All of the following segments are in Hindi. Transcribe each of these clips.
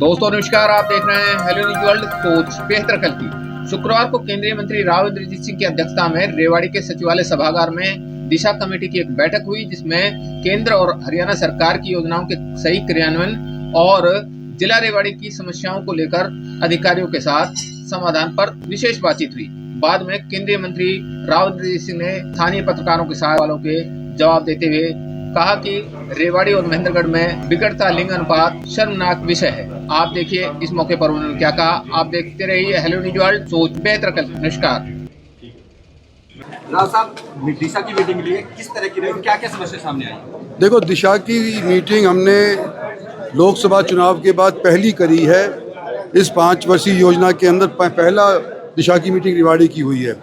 दोस्तों नमस्कार, आप देख रहे हैं हेलो न्यूज वर्ल्ड। सोच बेहतर कल की। शुक्रवार को केंद्रीय मंत्री राव इंद्रजीत सिंह की अध्यक्षता में रेवाड़ी के सचिवालय सभागार में दिशा कमेटी की एक बैठक हुई, जिसमें केंद्र और हरियाणा सरकार की योजनाओं के सही क्रियान्वयन और जिला रेवाड़ी की समस्याओं को लेकर अधिकारियों के साथ समाधान पर विशेष बातचीत हुई। बाद में केंद्रीय मंत्री राव इंद्रजीत सिंह ने स्थानीय पत्रकारों के सवालों के जवाब देते हुए कहा कि रेवाड़ी और महेंद्रगढ़ में बिगड़ता लिंग अनुपात शर्मनाक विषय है। आप देखिए इस मौके पर उन्होंने क्या कहा। आप देखते रहिए हेलो न्यूज वर्ल्ड, सोच बेहतर कल। नमस्कार। राव साहब, दिशा की मीटिंग ली है, किस तरह की रही, क्या क्या समस्या सामने आई? देखो, दिशा की मीटिंग हमने लोकसभा चुनाव के बाद पहली करी है। इस 5 वर्षीय योजना के अंदर पहला दिशा की मीटिंग रेवाड़ी की हुई है।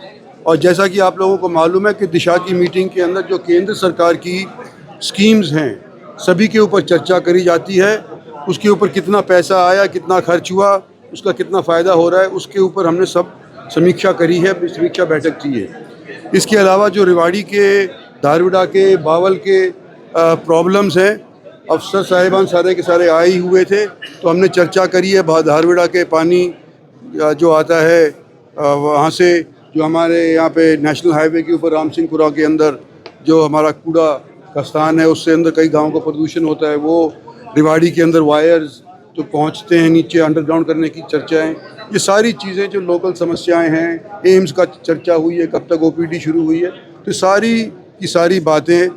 और जैसा कि आप लोगों को मालूम है कि दिशा की मीटिंग के अंदर जो केंद्र सरकार की स्कीम्स हैं सभी के ऊपर चर्चा करी जाती है। उसके ऊपर कितना पैसा आया, कितना खर्च हुआ, उसका कितना फ़ायदा हो रहा है, उसके ऊपर हमने सब समीक्षा करी है, समीक्षा बैठक की है। इसके अलावा जो रेवाड़ी के, धारविड़ा के, बावल के प्रॉब्लम्स हैं, अफसर साहिबान सारे के सारे आए ही हुए थे, तो हमने चर्चा करी है। धारविड़ा के पानी जो आता है वहाँ से, जो हमारे यहाँ पे नेशनल हाईवे के ऊपर राम सिंहपुरा के अंदर जो हमारा कूड़ा का स्थान है, उससे अंदर कई गाँव का प्रदूषण होता है, वो रेवाड़ी के अंदर वायर्स जो पहुँचते हैं नीचे अंडरग्राउंड करने की चर्चाएं, ये सारी चीज़ें जो लोकल समस्याएं हैं। एम्स का चर्चा हुई है, कब तक ओपीडी शुरू हुई है, तो सारी की सारी बातें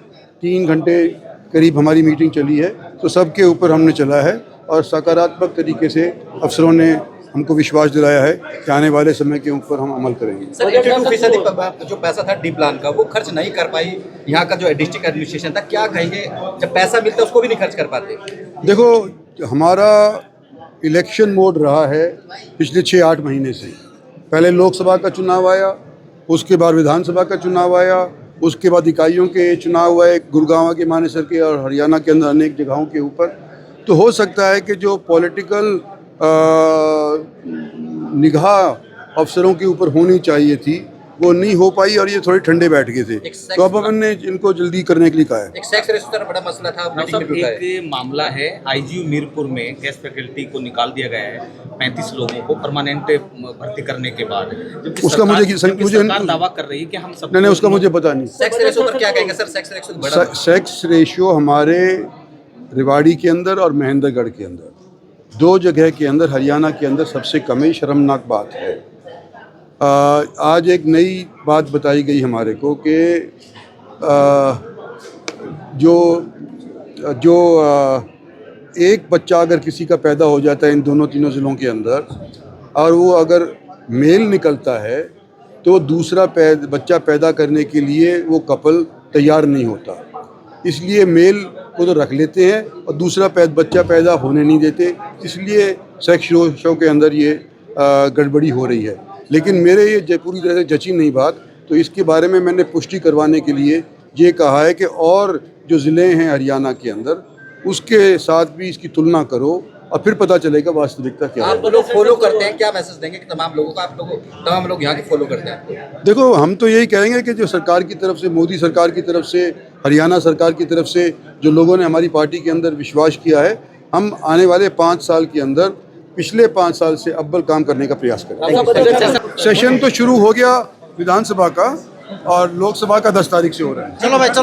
3 घंटे करीब हमारी मीटिंग चली है। तो सबके ऊपर हमने चला है और सकारात्मक तरीके से अफसरों ने हमको विश्वास दिलाया है कि आने वाले समय के ऊपर हम अमल करेंगे। सर, 82% जो पैसा था डी प्लान का, वो खर्च नहीं कर पाई यहाँ का जो डिस्ट्रिक्ट एडमिनिस्ट्रेशन था। क्या कहेंगे, जब पैसा मिलता है उसको भी नहीं खर्च कर पाते? देखो, हमारा इलेक्शन मोड रहा है पिछले 6-8 महीने से। पहले लोकसभा का चुनाव आया, उसके बाद विधानसभा का चुनाव आया, उसके बाद इकाइयों के चुनाव हुए, गुड़गांव के, मानेसर के और हरियाणा के अंदर अनेक जगहों के ऊपर। तो हो सकता है कि जो पॉलिटिकल निगाह अफसरों के ऊपर होनी चाहिए थी वो नहीं हो पाई और ये थोड़े ठंडे बैठ गए थे। तो अब हमने इनको जल्दी करने के लिए कहा है। एक सेक्स रेशो का बड़ा मसला था, एक मामला है आईजीयू मीरपुर में गैस फैकल्टी को निकाल दिया गया है 35 लोगों को परमानेंट भर्ती करने के बाद। उसका मुझे सरकार दावा कर रही है कि हम सब नहीं, उसका मुझे पता नहीं। सेक्स रेशो पर क्या कहेंगे सर? सेक्स रेशियो हमारे रेवाड़ी के अंदर और महेंद्रगढ़ के अंदर 2 जगह के अंदर, हरियाणा के अंदर सबसे कम ही शर्मनाक बात है। आज एक नई बात बताई गई हमारे को कि जो एक बच्चा अगर किसी का पैदा हो जाता है इन तीनों ज़िलों के अंदर और वो अगर मेल निकलता है तो दूसरा बच्चा पैदा करने के लिए वो कपल तैयार नहीं होता, इसलिए मेल को तो रख लेते हैं और दूसरा बच्चा पैदा होने नहीं देते। इसलिए सेक्स रेशो के अंदर ये गड़बड़ी हो रही है। लेकिन मेरे ये पूरी तरह से जची नहीं बात, तो इसके बारे में मैंने पुष्टि करवाने के लिए ये कहा है कि और जो ज़िले हैं हरियाणा के अंदर उसके साथ भी इसकी तुलना करो और फिर पता चलेगा वास्तविकता क्या है। आप लोग फॉलो करते हैं, क्या मैसेज देंगे कि तमाम लोगों को, तमाम लोग यहाँ के फॉलो करते हैं? देखो, हम तो यही कहेंगे कि जो सरकार की तरफ से, मोदी सरकार की तरफ से, हरियाणा सरकार की तरफ से जो लोगों ने हमारी पार्टी के अंदर विश्वास किया है, हम आने वाले 5 साल के अंदर पिछले 5 साल से अव्वल काम करने का प्रयास करेंगे। सेशन तो शुरू हो गया विधानसभा का और लोकसभा का 10 तारीख से हो रहा है। चलो भाई, चलो।